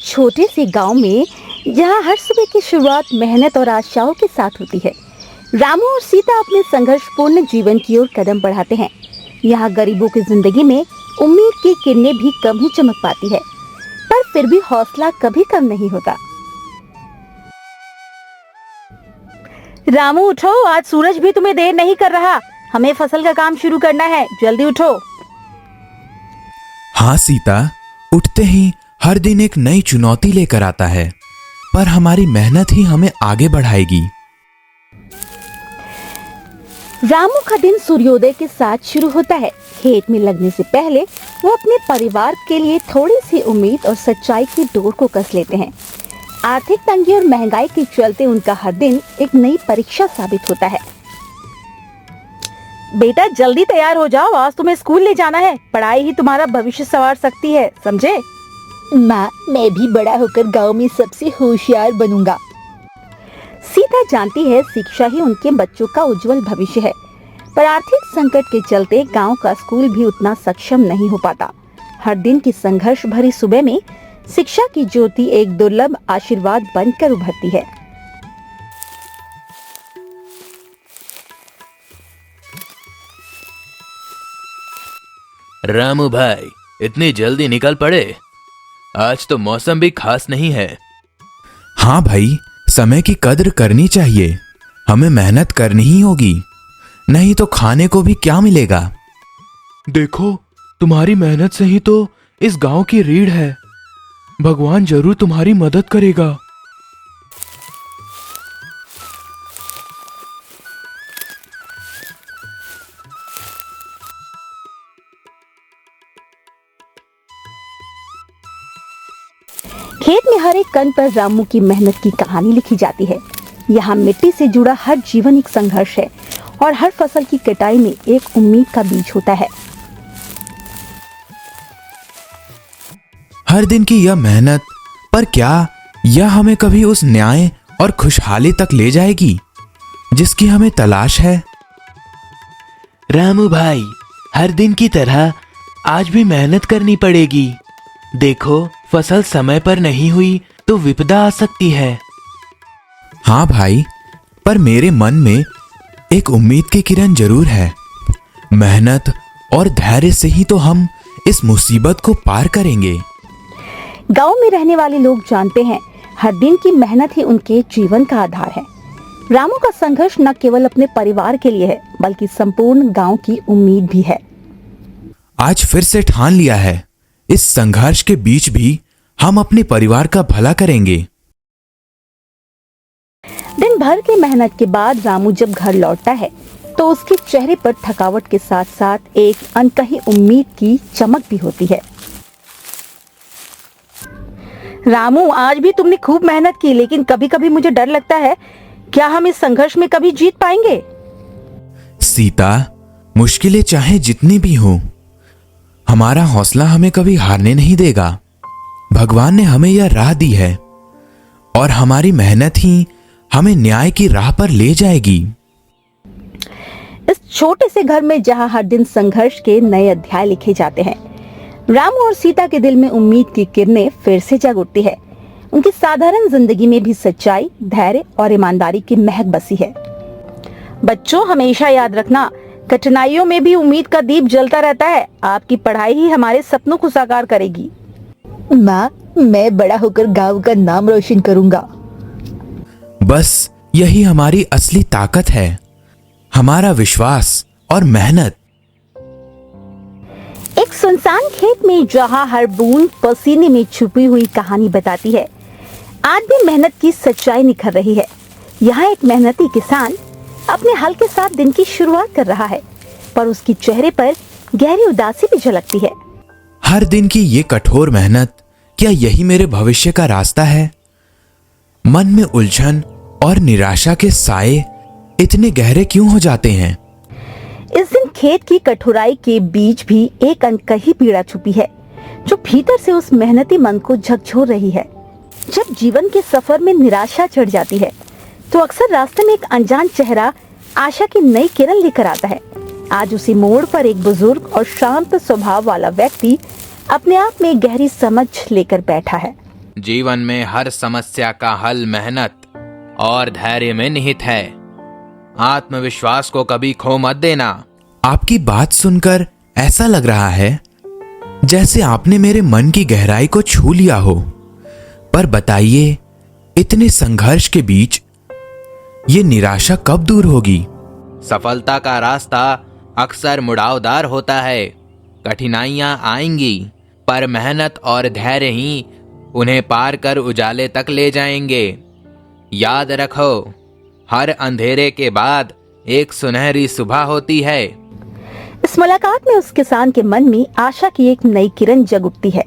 छोटे से गांव में जहां हर सुबह की शुरुआत मेहनत और आशाओं के साथ होती है, रामू और सीता अपने संघर्षपूर्ण जीवन की ओर कदम बढ़ाते हैं। यहाँ गरीबों की जिंदगी में उम्मीद की किरणें भी कम ही चमक पाती है, पर फिर भी हौसला कभी कम नहीं होता। रामू उठो, आज सूरज भी तुम्हें देर नहीं कर रहा। हमें फसल का काम शुरू करना है, जल्दी उठो। हाँ सीता, उठते ही हर दिन एक नई चुनौती लेकर आता है, पर हमारी मेहनत ही हमें आगे बढ़ाएगी। रामू का दिन सूर्योदय के साथ शुरू होता है। खेत में लगने से पहले वो अपने परिवार के लिए थोड़ी सी उम्मीद और सच्चाई की डोर को कस लेते हैं। आर्थिक तंगी और महंगाई के चलते उनका हर दिन एक नई परीक्षा साबित होता है। बेटा जल्दी तैयार हो जाओ, आज तुम्हें स्कूल ले जाना है। पढ़ाई ही तुम्हारा भविष्य संवार सकती है, समझे? माँ, मैं भी बड़ा होकर गांव में सबसे होशियार बनूंगा। सीता जानती है शिक्षा ही उनके बच्चों का उज्जवल भविष्य है, पर आर्थिक संकट के चलते गांव का स्कूल भी उतना सक्षम नहीं हो पाता। हर दिन की संघर्ष भरी सुबह में शिक्षा की ज्योति एक दुर्लभ आशीर्वाद बनकर उभरती है। रामू भाई, इतनी जल्दी निकल पड़े? आज तो मौसम भी खास नहीं है। हाँ भाई, समय की कद्र करनी चाहिए। हमें मेहनत करनी ही होगी, नहीं तो खाने को भी क्या मिलेगा। देखो, तुम्हारी मेहनत से ही तो इस गांव की रीढ़ है। भगवान जरूर तुम्हारी मदद करेगा। खेत में हर एक कण पर रामू की मेहनत की कहानी लिखी जाती है। यहाँ मिट्टी से जुड़ा हर जीवन एक संघर्ष है और हर फसल की कटाई में एक उम्मीद का बीज होता है। हर दिन की यह मेहनत, पर क्या यह हमें कभी उस न्याय और खुशहाली तक ले जाएगी जिसकी हमें तलाश है? रामू भाई, हर दिन की तरह आज भी मेहनत करनी पड़ेगी। देखो, फसल समय पर नहीं हुई तो विपदा आ सकती है। हाँ भाई, पर मेरे मन में एक उम्मीद की किरण जरूर है। मेहनत और धैर्य से ही तो हम इस मुसीबत को पार करेंगे। गांव में रहने वाले लोग जानते हैं, हर दिन की मेहनत ही उनके जीवन का आधार है। रामू का संघर्ष न केवल अपने परिवार के लिए है, बल्कि संपूर्ण गांव की उम्मीद भी है। आज फिर से ठान लिया है, इस संघर्ष के बीच भी हम अपने परिवार का भला करेंगे। दिन भर की मेहनत के बाद रामू जब घर लौटता है तो उसके चेहरे पर थकावट के साथ साथ एक अनकही उम्मीद की चमक भी होती है। रामू, आज भी तुमने खूब मेहनत की, लेकिन कभी कभी मुझे डर लगता है, क्या हम इस संघर्ष में कभी जीत पाएंगे? सीता, मुश्किलें चाहे जितनी भी हो, हमारा हौसला हमें कभी हारने नहीं देगा। भगवान ने हमें यह राह दी है और हमारी मेहनत ही हमें न्याय की राह पर ले जाएगी। इस छोटे से घर में जहां हर दिन संघर्ष के नए अध्याय लिखे जाते हैं, रामू और सीता के दिल में उम्मीद की किरणें फिर से जग उठती है। उनकी साधारण जिंदगी में भी सच्चाई, धैर्य और ईमानदारी की महक बसी है। बच्चों, हमेशा याद रखना, कठिनाइयों में भी उम्मीद का दीप जलता रहता है। आपकी पढ़ाई ही हमारे सपनों को साकार करेगी। माँ, मैं बड़ा होकर गांव का नाम रोशन करूंगा। बस यही हमारी असली ताकत है, हमारा विश्वास और मेहनत। एक सुनसान खेत में जहां हर बूंद पसीने में छुपी हुई कहानी बताती है, आज भी मेहनत की सच्चाई निखर रही है। यहाँ एक मेहनती किसान अपने हल के साथ दिन की शुरुआत कर रहा है, पर उसकी चेहरे पर गहरी उदासी भी झलकती है। हर दिन की ये कठोर मेहनत, क्या यही मेरे भविष्य का रास्ता है? मन में उलझन और निराशा के साए इतने गहरे क्यों हो जाते हैं? इस दिन खेत की कठोराई के बीच भी एक अनकही पीड़ा छुपी है, जो भीतर से उस मेहनती मन को झकझोर रही है। जब जीवन के सफर में निराशा चढ़ जाती है, तो अक्सर रास्ते में एक अनजान चेहरा आशा की नई किरण लेकर आता है। आज उसी मोड़ पर एक बुजुर्ग और शांत स्वभाव वाला व्यक्ति अपने आप में गहरी समझ लेकर बैठा है। जीवन में हर समस्या का हल मेहनत और धैर्य में निहित है। आत्मविश्वास को कभी खो मत देना। आपकी बात सुनकर ऐसा लग रहा है जैसे आपने मेरे मन की गहराई को छू लिया हो। पर बताइए, इतने संघर्ष के बीच ये निराशा कब दूर होगी? सफलता का रास्ता अक्सर मुड़ावदार होता है। कठिनाइयां आएंगी, पर मेहनत और धैर्य ही उन्हें पार कर उजाले तक ले जाएंगे। याद रखो, हर अंधेरे के बाद एक सुनहरी सुबह होती है। इस मुलाकात में उस किसान के मन में आशा की एक नई किरण जग उठती है।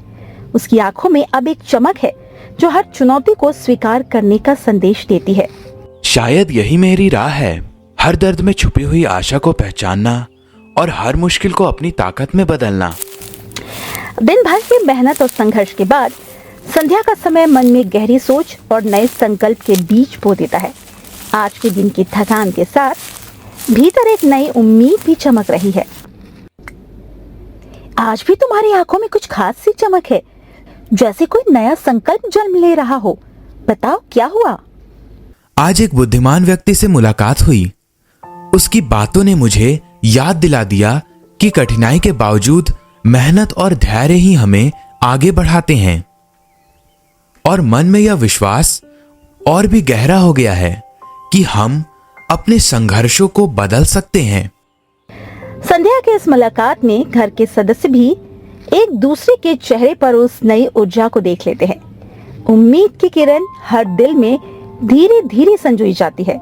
उसकी आंखों में अब एक चमक है जो हर चुनौती को स्वीकार करने का संदेश देती है। शायद यही मेरी राह है, हर दर्द में छुपी हुई आशा को पहचानना और हर मुश्किल को अपनी ताकत में बदलना। दिन भर की मेहनत और संघर्ष के बाद संध्या का समय मन में गहरी सोच और नए संकल्प के बीज बो देता है। आज के दिन की थकान के साथ भीतर एक नई उम्मीद भी चमक रही है। आज भी तुम्हारी आंखों में कुछ खास सी चमक है, जैसे कोई नया संकल्प जन्म ले रहा हो। बताओ क्या हुआ? आज एक बुद्धिमान व्यक्ति से मुलाकात हुई। उसकी बातों ने मुझे याद दिला दिया कि कठिनाई के बावजूद मेहनत और धैर्य ही हमें आगे बढ़ाते हैं। और मन में यह विश्वास और भी गहरा हो गया है कि हम अपने संघर्षों को बदल सकते हैं। संध्या के इस मुलाकात में घर के सदस्य भी एक दूसरे के चेहरे पर उस नई ऊर्जा को देख लेते हैं। उम्मीद की किरण हर दिल में धीरे धीरे संजोई जाती है।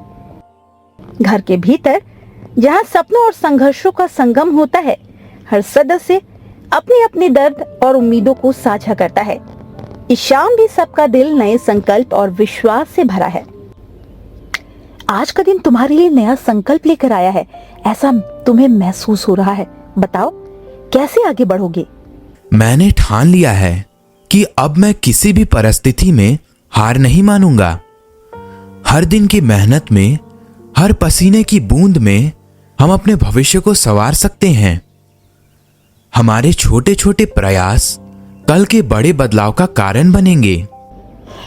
घर के भीतर जहां सपनों और संघर्षों का संगम होता है, हर सदस्य अपने अपने दर्द और उम्मीदों को साझा करता है। इस शाम भी सबका दिल नए संकल्प और विश्वास से भरा है। आज का दिन तुम्हारे लिए नया संकल्प लेकर आया है, ऐसा तुम्हें महसूस हो रहा है। बताओ कैसे आगे बढ़ोगे? मैंने ठान लिया है कि अब मैं किसी भी परिस्थिति में हार नहीं मानूंगा। हर दिन की मेहनत में, हर पसीने की बूंद में हम अपने भविष्य को संवार सकते हैं। हमारे छोटे छोटे प्रयास कल के बड़े बदलाव का कारण बनेंगे।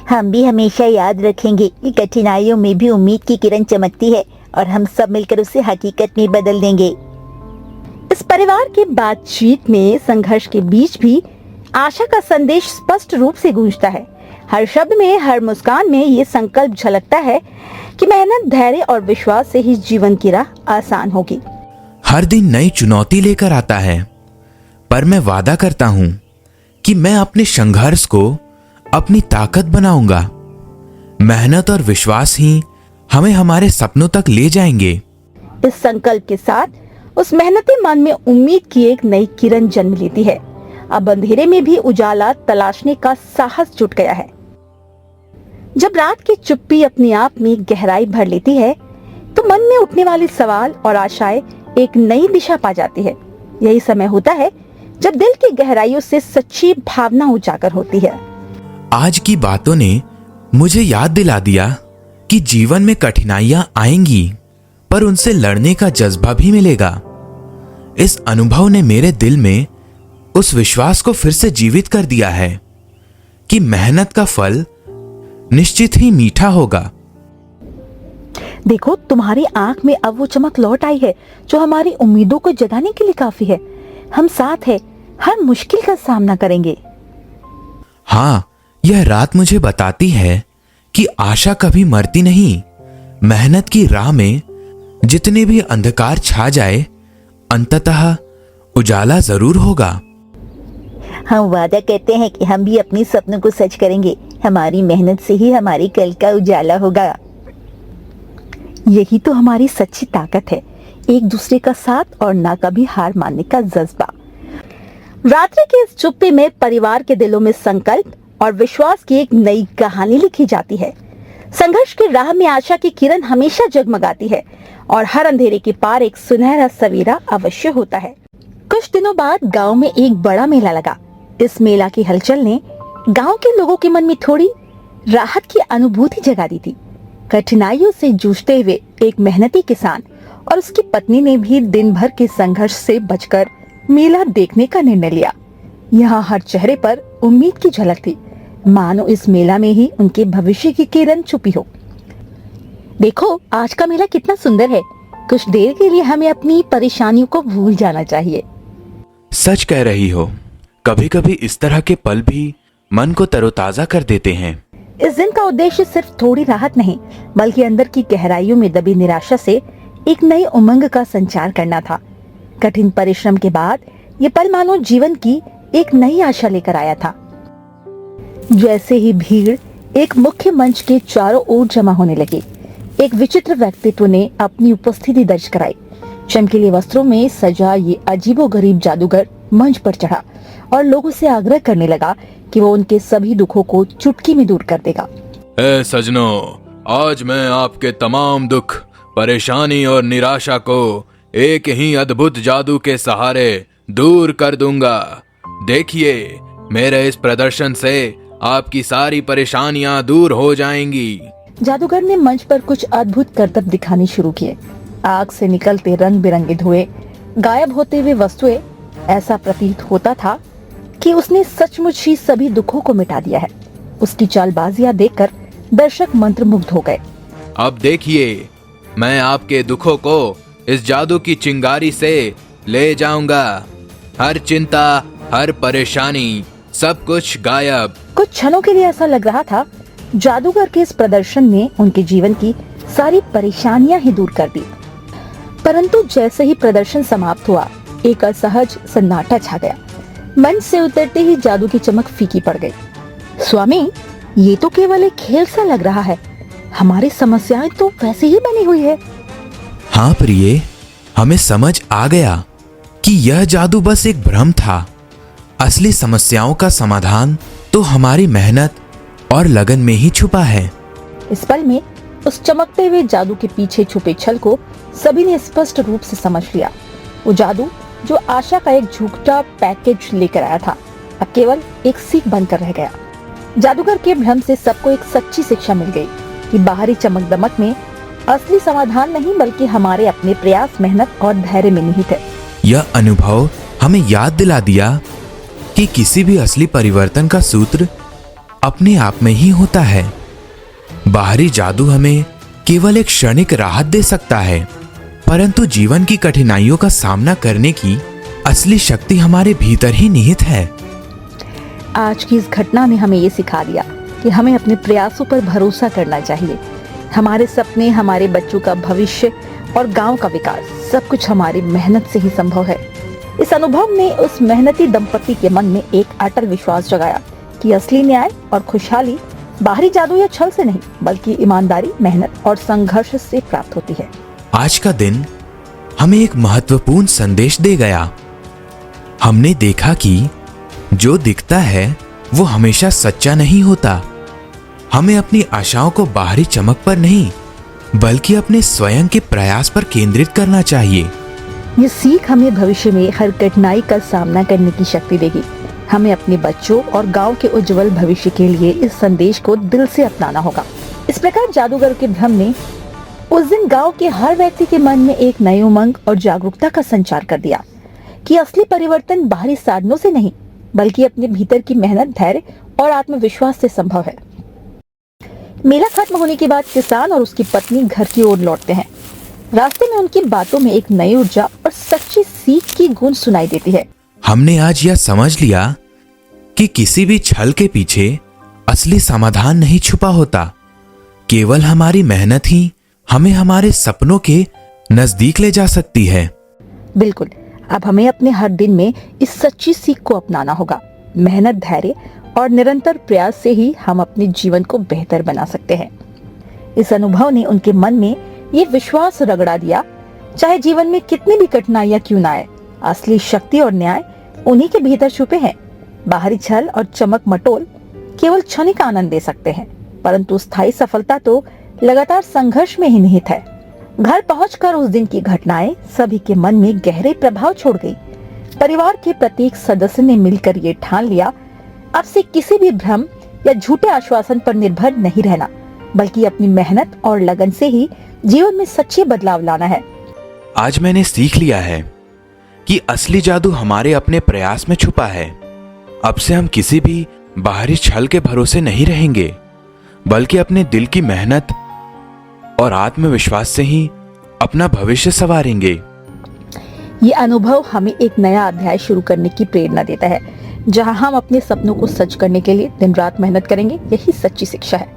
हम भी हमेशा याद रखेंगे कि कठिनाइयों में भी उम्मीद की किरण चमकती है और हम सब मिलकर उसे हकीकत में बदल देंगे। इस परिवार की बातचीत में संघर्ष के बीच भी आशा का संदेश स्पष्ट रूप से गूंजता है। हर शब्द में, हर मुस्कान में ये संकल्प झलकता है कि मेहनत, धैर्य और विश्वास से ही जीवन की राह आसान होगी। हर दिन नई चुनौती लेकर आता है, पर मैं वादा करता हूं कि मैं अपने संघर्ष को अपनी ताकत बनाऊंगा। मेहनत और विश्वास ही हमें हमारे सपनों तक ले जाएंगे। इस संकल्प के साथ उस मेहनती मन में उम्मीद की एक नई किरण जन्म लेती है। अब अंधेरे में भी उजाला तलाशने का साहस जुट गया है। जब रात की चुप्पी अपने आप में गहराई भर लेती है, तो मन में उठने वाले सवाल और आशाएं एक नई दिशा पा जाती है। यही समय होता है जब दिल की गहराइयों से सच्ची भावना उजागर होती है। आज की बातों ने मुझे याद दिला दिया कि जीवन में कठिनाइयां आएंगी, पर उनसे लड़ने का जज्बा भी मिलेगा। इस अनुभव ने मेरे दिल में उस विश्वास को फिर से जीवित कर दिया है कि मेहनत का फल निश्चित ही मीठा होगा। देखो, तुम्हारी आंख में अब वो चमक लौट आई है जो हमारी उम्मीदों को जगाने के लिए काफी है। हम साथ हैं, हर मुश्किल का सामना करेंगे। हाँ, यह रात मुझे बताती है कि आशा कभी मरती नहीं। मेहनत की राह में जितने भी अंधकार छा जाए, अंततः उजाला जरूर होगा। हम वादा करते हैं कि हम भी अपने सपनों को सच करेंगे। हमारी मेहनत से ही हमारी कल का उजाला होगा। यही तो हमारी सच्ची ताकत है, एक दूसरे का साथ और ना कभी हार मानने का जज्बा। रात्रि के इस चुप्पी में परिवार के दिलों में संकल्प और विश्वास की एक नई कहानी लिखी जाती है। संघर्ष की राह में आशा की किरण हमेशा जगमगाती है और हर अंधेरे के पार एक सुनहरा सवेरा अवश्य होता है। कुछ दिनों बाद गांव में एक बड़ा मेला लगा। इस मेला की हलचल ने गांव के लोगों के मन में थोड़ी राहत की अनुभूति जगा दी थी। कठिनाइयों से जूझते हुए एक मेहनती किसान और उसकी पत्नी ने भी दिन भर के संघर्ष से बचकर मेला देखने का निर्णय लिया। यहाँ हर चेहरे पर उम्मीद की झलक थी, मानो इस मेला में ही उनके भविष्य की किरण छुपी हो। देखो आज का मेला कितना सुंदर है। कुछ देर के लिए हमें अपनी परेशानियों को भूल जाना चाहिए। सच कह रही हो, कभी कभी इस तरह के पल भी मन को तरोताजा कर देते हैं। इस दिन का उद्देश्य सिर्फ थोड़ी राहत नहीं, बल्कि अंदर की गहराइयों में दबी निराशा से एक नई उमंग का संचार करना था। कठिन परिश्रम के बाद ये पल मानो जीवन की एक नई आशा लेकर आया था। जैसे ही भीड़ एक मुख्य मंच के चारों ओर जमा होने लगी, एक विचित्र व्यक्तित्व ने अपनी उपस्थिति दर्ज कराई। चमकीले वस्त्रों में सजा ये अजीबोगरीब जादूगर मंच पर चढ़ा और लोगों से आग्रह करने लगा कि वो उनके सभी दुखों को चुटकी में दूर कर देगा। ए सजनों, आज मैं आपके तमाम दुख, परेशानी और निराशा को एक ही अद्भुत जादू के सहारे दूर कर दूंगा। देखिए, मेरे इस प्रदर्शन से आपकी सारी परेशानियां दूर हो जाएंगी। जादूगर ने मंच पर कुछ अद्भुत करतब दिखाने शुरू किए। आग से निकलते रंग बिरंगे धुएं, गायब होते हुए वस्तुएं, ऐसा प्रतीत होता था कि उसने सचमुच ही सभी दुखों को मिटा दिया है। उसकी चालबाजियां देखकर दर्शक मंत्रमुग्ध हो गए। अब देखिए, मैं आपके दुखों को इस जादू की चिंगारी से ले जाऊंगा। हर चिंता, हर परेशानी, सब कुछ गायब। कुछ क्षणों के लिए ऐसा लग रहा था जादूगर के इस प्रदर्शन ने उनके जीवन की सारी परेशानियां ही दूर कर दी। परंतु जैसे ही प्रदर्शन समाप्त हुआ, एक असहज सन्नाटा छा गया। मंच से उतरते ही जादू की चमक फीकी पड़ गई। स्वामी, ये तो केवल एक खेल सा लग रहा है। हमारी समस्याएं तो वैसे ही बनी हुई है। हाँ प्रिय, हमें समझ आ गया कि यह जादू बस एक भ्रम था। असली समस्याओं का समाधान तो हमारी मेहनत और लगन में ही छुपा है। इस पल में उस चमकते हुए जादू के पीछे छुपे छल को सभी ने स्पष्ट रूप से समझ लिया। वो जादू जो आशा का एक झूठा पैकेज लेकर आया था, अब केवल एक सीख बनकर रह गया। जादूगर के भ्रम से सबको एक सच्ची शिक्षा मिल गई कि बाहरी चमक दमक में असली समाधान नहीं, बल्कि हमारे अपने प्रयास, मेहनत और धैर्य में निहित है। यह अनुभव हमें याद दिला दिया कि किसी भी असली परिवर्तन का सूत्र अपने आप में ही होता है। बाहरी जादू हमें केवल एक क्षणिक राहत दे सकता है, परंतु जीवन की कठिनाइयों का सामना करने की असली शक्ति हमारे भीतर ही निहित है। आज की इस घटना ने हमें ये सिखा दिया कि हमें अपने प्रयासों पर भरोसा करना चाहिए। हमारे सपने, हमारे बच्चों का भविष्य और गांव का विकास, सब कुछ हमारी मेहनत से ही संभव है। इस अनुभव ने उस मेहनती दंपति के मन में एक अटल विश्वास जगाया कि असली न्याय और खुशहाली बाहरी जादू या छल से नहीं, बल्कि ईमानदारी, मेहनत और संघर्ष से प्राप्त होती है। आज का दिन हमें एक महत्वपूर्ण संदेश दे गया। हमने देखा कि जो दिखता है वो हमेशा सच्चा नहीं होता। हमें अपनी आशाओं को बाहरी चमक पर नहीं, बल्कि अपने स्वयं के प्रयास पर केंद्रित करना चाहिए। ये सीख हमें भविष्य में हर कठिनाई का सामना करने की शक्ति देगी। हमें अपने बच्चों और गांव के उज्जवल भविष्य के लिए इस संदेश को दिल से अपनाना होगा। इस प्रकार जादूगर के भ्रम ने उस दिन गांव के हर व्यक्ति के मन में एक नई उमंग और जागरूकता का संचार कर दिया कि असली परिवर्तन बाहरी साधनों से नहीं, बल्कि अपने भीतर की मेहनत, धैर्य और आत्मविश्वास से संभव है। मेला खत्म होने के बाद किसान और उसकी पत्नी घर की ओर लौटते हैं। रास्ते में उनकी बातों में एक नई ऊर्जा और सच्ची सीख की गूंज सुनाई देती है। हमने आज यह समझ लिया कि किसी भी छल के पीछे असली समाधान नहीं छुपा होता। केवल हमारी मेहनत ही हमें हमारे सपनों के नजदीक ले जा सकती है। बिल्कुल, अब हमें अपने हर दिन में इस सच्ची सीख को अपनाना होगा। मेहनत, धैर्य और निरंतर प्रयास से ही हम अपने जीवन को बेहतर बना सकते हैं। इस अनुभव ने उनके मन में ये विश्वास रगड़ा दिया, चाहे जीवन में कितनी भी कठिनाइयां क्यों ना आए, असली शक्ति और न्याय उन्हीं के भीतर छुपे हैं। बाहरी छल और चमक मटोल केवल क्षणिक आनंद दे सकते हैं, परंतु स्थायी सफलता तो लगातार संघर्ष में ही निहित है। घर पहुंचकर उस दिन की घटनाएं सभी के मन में गहरे प्रभाव छोड़ गई। परिवार के प्रत्येक सदस्य ने मिलकर ये ठान लिया, अब से किसी भी भ्रम या झूठे आश्वासन पर निर्भर नहीं रहना, बल्कि अपनी मेहनत और लगन से ही जीवन में सच्चे बदलाव लाना है। आज मैंने सीख लिया है कि असली जादू हमारे अपने प्रयास में छुपा है। अब से हम किसी भी बाहरी छल के भरोसे नहीं रहेंगे, बल्कि अपने दिल की मेहनत और आत्मविश्वास से ही अपना भविष्य संवारेंगे। ये अनुभव हमें एक नया अध्याय शुरू करने की प्रेरणा देता है, जहां हम अपने सपनों को सच करने के लिए दिन रात मेहनत करेंगे। यही सच्ची शिक्षा है।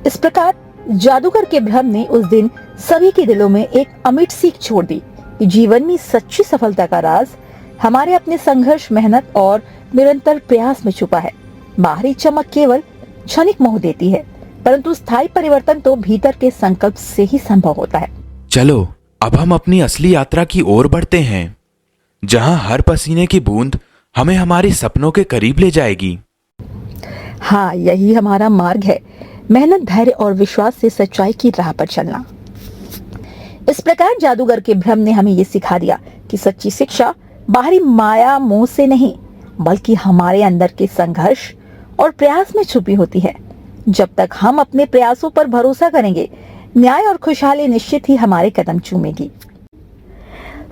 इस प्रकार जादूगर के भ्रम ने उस दिन सभी के दिलों में एक अमिट सीख छोड़ दी कि जीवन में सच्ची सफलता का राज हमारे अपने संघर्ष, मेहनत और निरंतर प्रयास में छुपा है। बाहरी चमक केवल क्षणिक मोह देती है, परंतु स्थायी परिवर्तन तो भीतर के संकल्प से ही संभव होता है। चलो अब हम अपनी असली यात्रा की ओर बढ़ते हैं, जहां हर पसीने की बूंद हमें हमारे सपनों के करीब ले जाएगी। हाँ, यही हमारा मार्ग है, मेहनत, धैर्य और विश्वास से सच्चाई की राह पर चलना। इस प्रकार जादूगर के भ्रम ने हमें ये सिखा दिया कि सच्ची शिक्षा बाहरी माया मोह से नहीं, बल्कि हमारे अंदर के संघर्ष और प्रयास में छुपी होती है। जब तक हम अपने प्रयासों पर भरोसा करेंगे, न्याय और खुशहाली निश्चित ही हमारे कदम चूमेगी।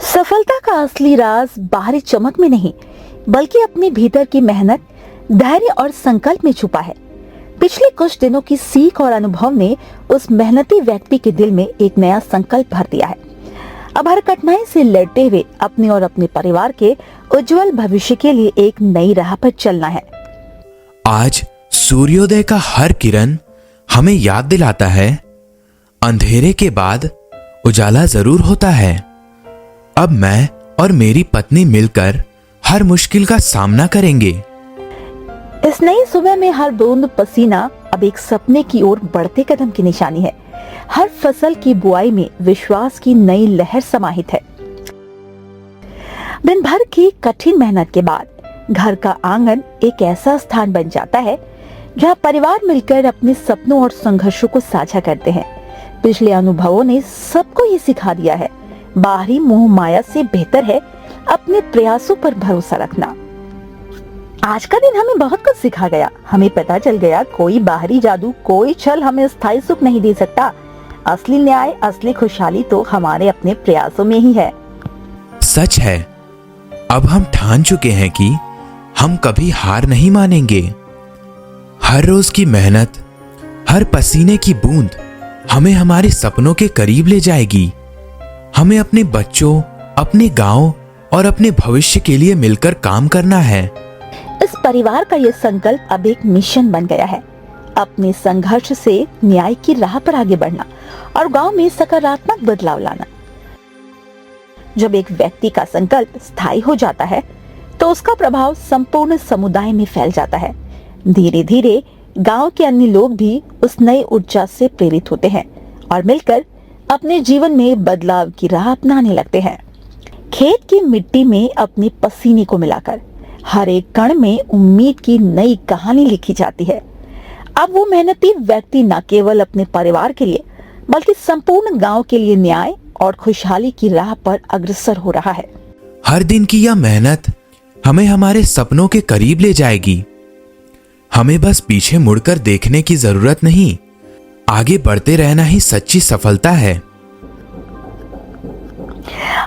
सफलता का असली राज बाहरी चमक में नहीं, बल्कि अपने भीतर की मेहनत, धैर्य और संकल्प में छुपा है। पिछले कुछ दिनों की सीख और अनुभव ने उस मेहनती व्यक्ति के दिल में एक नया संकल्प भर दिया है। अब हर कठिनाई से लड़ते हुए अपने और अपने परिवार के उज्जवल भविष्य के लिए एक नई राह पर चलना है। आज सूर्योदय का हर किरण हमें याद दिलाता है, अंधेरे के बाद उजाला जरूर होता है। अब मैं और मेरी पत्नी मिलकर हर मुश्किल का सामना करेंगे। इस नई सुबह में हर बूंद पसीना अब एक सपने की ओर बढ़ते कदम की निशानी है। हर फसल की बुआई में विश्वास की नई लहर समाहित है। दिन भर की कठिन मेहनत के बाद घर का आंगन एक ऐसा स्थान बन जाता है जहां परिवार मिलकर अपने सपनों और संघर्षों को साझा करते हैं। पिछले अनुभवों ने सबको ये सिखा दिया है, बाहरी मोह माया से बेहतर है अपने प्रयासों पर भरोसा रखना। आज का दिन हमें बहुत कुछ सिखा गया। हमें पता चल गया कोई बाहरी जादू, कोई छल हमें स्थायी सुख नहीं दे सकता। असली न्याय, असली खुशहाली तो हमारे अपने प्रयासों में ही है। सच है, अब हम ठान चुके हैं कि हम कभी हार नहीं मानेंगे। हर रोज की मेहनत, हर पसीने की बूंद हमें हमारे सपनों के करीब ले जाएगी। हमें अपने बच्चों, अपने गांव और अपने भविष्य के लिए मिलकर काम करना है। इस परिवार का ये संकल्प अब एक मिशन बन गया है, अपने संघर्ष से न्याय की राह पर आगे बढ़ना और गांव में सकारात्मक बदलाव लाना। जब एक व्यक्ति का संकल्प स्थायी हो जाता है, तो उसका प्रभाव संपूर्ण समुदाय में फैल जाता है। धीरे धीरे गांव के अन्य लोग भी उस नई ऊर्जा से प्रेरित होते हैं और मिलकर अपने जीवन में बदलाव की राह अपनाने लगते हैं। खेत की मिट्टी में अपने पसीने को मिलाकर हर एक कण में उम्मीद की नई कहानी लिखी जाती है। अब वो मेहनती व्यक्ति न केवल अपने परिवार के लिए, बल्कि संपूर्ण गांव के लिए न्याय और खुशहाली की राह पर अग्रसर हो रहा है। हर दिन की यह मेहनत हमें हमारे सपनों के करीब ले जाएगी। हमें बस पीछे मुड़कर देखने की जरूरत नहीं, आगे बढ़ते रहना ही सच्ची सफलता है।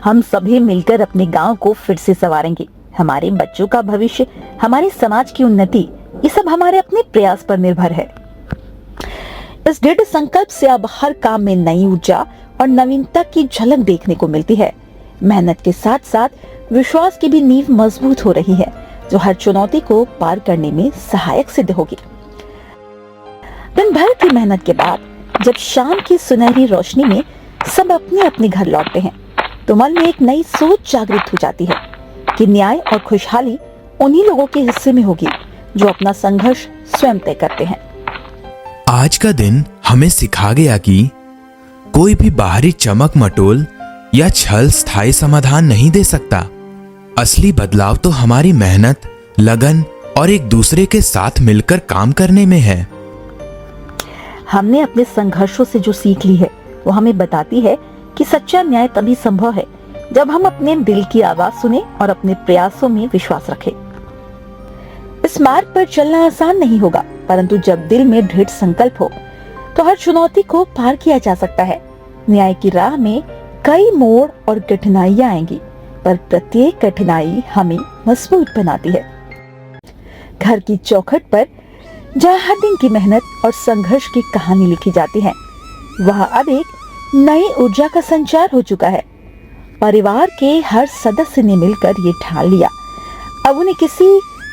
हम सभी मिलकर अपने गांव को फिर से संवारेंगे। हमारे बच्चों का भविष्य, हमारे समाज की उन्नति, ये सब हमारे अपने प्रयास पर निर्भर है। इस दृढ़ संकल्प से अब हर काम में नई ऊर्जा और नवीनता की झलक देखने को मिलती है। मेहनत के साथ साथ विश्वास की भी नींव मजबूत हो रही है, जो हर चुनौती को पार करने में सहायक सिद्ध होगी। दिन भर की मेहनत के बाद जब शाम की सुनहरी रोशनी में सब अपने अपने घर लौटते हैं, तो मन में एक नई सोच जागृत हो जाती है कि न्याय और खुशहाली उन्हीं लोगों के हिस्से में होगी जो अपना संघर्ष स्वयं तय करते हैं। आज का दिन हमें सिखा गया कि कोई भी बाहरी चमक मटोल या छल स्थायी समाधान नहीं दे सकता। असली बदलाव तो हमारी मेहनत, लगन और एक दूसरे के साथ मिलकर काम करने में है। हमने अपने संघर्षों से जो सीख ली है, वो हमें बताती है कि सच्चा न्याय तभी संभव है जब हम अपने दिल की आवाज सुने और अपने प्रयासों में विश्वास रखें। इस मार्ग पर चलना आसान नहीं होगा, परंतु जब दिल में दृढ़ संकल्प हो तो हर चुनौती को पार किया जा सकता है। न्याय की राह में कई मोड़ और कठिनाइयां आएंगी, पर प्रत्येक कठिनाई हमें मजबूत बनाती है। घर की चौखट पर जहाँ हर दिन की मेहनत और संघर्ष की कहानी लिखी जाती है, वह अब एक नई ऊर्जा का संचार हो चुका है। परिवार के हर सदस्य ने मिलकर ये ठान लिया, अब उन्हें किसी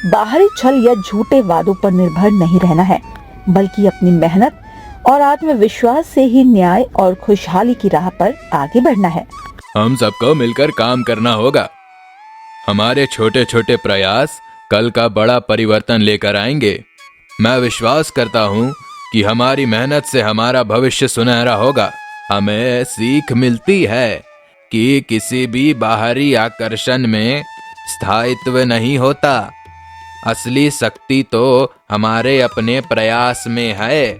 बाहरी छल या झूठे वादों पर निर्भर नहीं रहना है, बल्कि अपनी मेहनत और आत्मविश्वास से ही न्याय और खुशहाली की राह पर आगे बढ़ना है। हम सबको मिलकर काम करना होगा। हमारे छोटे छोटे प्रयास कल का बड़ा परिवर्तन लेकर आएंगे। मैं विश्वास करता हूँ कि हमारी मेहनत से हमारा भविष्य सुनहरा होगा। हमें सीख मिलती है कि किसी भी बाहरी आकर्षण में स्थायित्व नहीं होता। असली शक्ति तो हमारे अपने प्रयास में है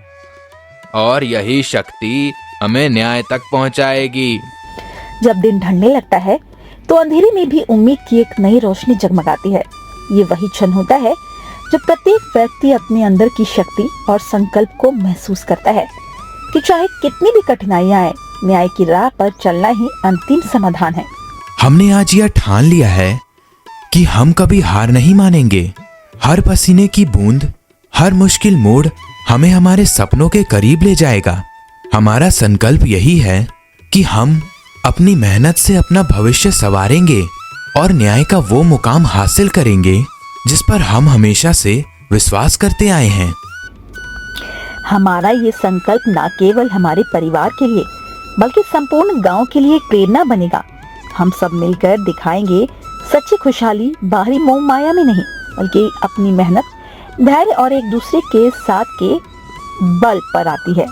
और यही शक्ति हमें न्याय तक पहुंचाएगी। जब दिन ढलने लगता है तो अंधेरे में भी उम्मीद की एक नई रोशनी जगमगाती है। ये वही क्षण होता है जब प्रत्येक व्यक्ति अपने अंदर की शक्ति और संकल्प को महसूस करता है कि चाहे कितनी भी कठिनाइयां आए, न्याय की राह पर चलना ही अंतिम समाधान है। हमने आज यह ठान लिया है कि हम कभी हार नहीं मानेंगे। हर पसीने की बूंद, हर मुश्किल मोड़ हमें हमारे सपनों के करीब ले जाएगा। हमारा संकल्प यही है कि हम अपनी मेहनत से अपना भविष्य संवारेंगे और न्याय का वो मुकाम हासिल करेंगे जिस पर हम हमेशा से विश्वास करते आए हैं। हमारा ये संकल्प न केवल हमारे परिवार के लिए बल्कि संपूर्ण गांव के लिए प्रेरणा बनेगा। हम सब मिलकर दिखाएंगे सच्ची खुशहाली बाहरी मोह माया में नहीं, बल्कि अपनी मेहनत, धैर्य और एक दूसरे के साथ के बल पर आती है।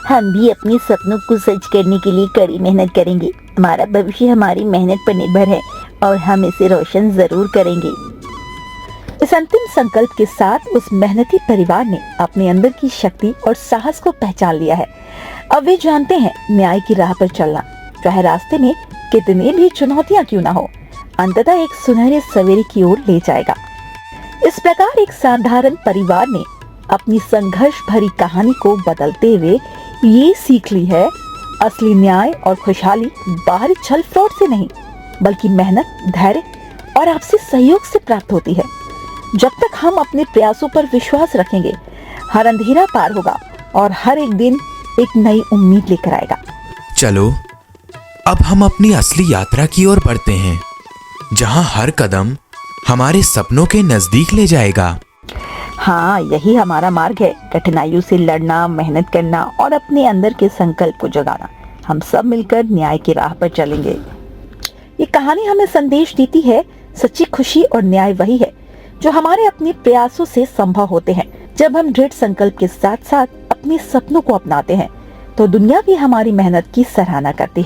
हम भी अपने सपनों को सच करने के लिए कड़ी मेहनत करेंगे। हमारा भविष्य हमारी मेहनत पर निर्भर है और हम इसे रोशन जरूर करेंगे। इस अंतिम संकल्प के साथ उस मेहनती परिवार ने अपने अंदर की शक्ति और साहस को पहचान लिया है। अब वे जानते हैं न्याय की राह पर चलना, चाहे रास्ते में कितनी भी चुनौतियां क्यों ना हो, अंततः एक सुनहरे सवेरे की ओर ले जाएगा। इस प्रकार एक साधारण परिवार ने अपनी संघर्ष भरी कहानी को बदलते हुए ये सीख ली है, असली न्याय और खुशहाली बाहरी छल फ्रॉड से नहीं, बल्कि मेहनत, धैर्य और आपसी सहयोग से प्राप्त होती है। जब तक हम अपने प्रयासों पर विश्वास रखेंगे, हर अंधेरा पार होगा और हर एक दिन एक नई उम्मीद लेकर आएगा। चलो अब हम अपनी असली यात्रा की ओर बढ़ते हैं, जहां हर कदम हमारे सपनों के नजदीक ले जाएगा। हाँ, यही हमारा मार्ग है, कठिनाइयों से लड़ना, मेहनत करना और अपने अंदर के संकल्प को जगाना। हम सब मिलकर न्याय की राह पर चलेंगे। ये कहानी हमें संदेश देती है, सच्ची खुशी और न्याय वही है जो हमारे अपने प्रयासों से संभव होते हैं। जब हम दृढ़ संकल्प के साथ साथ अपने सपनों को अपनाते हैं, तो दुनिया भी हमारी मेहनत की सराहना करती है।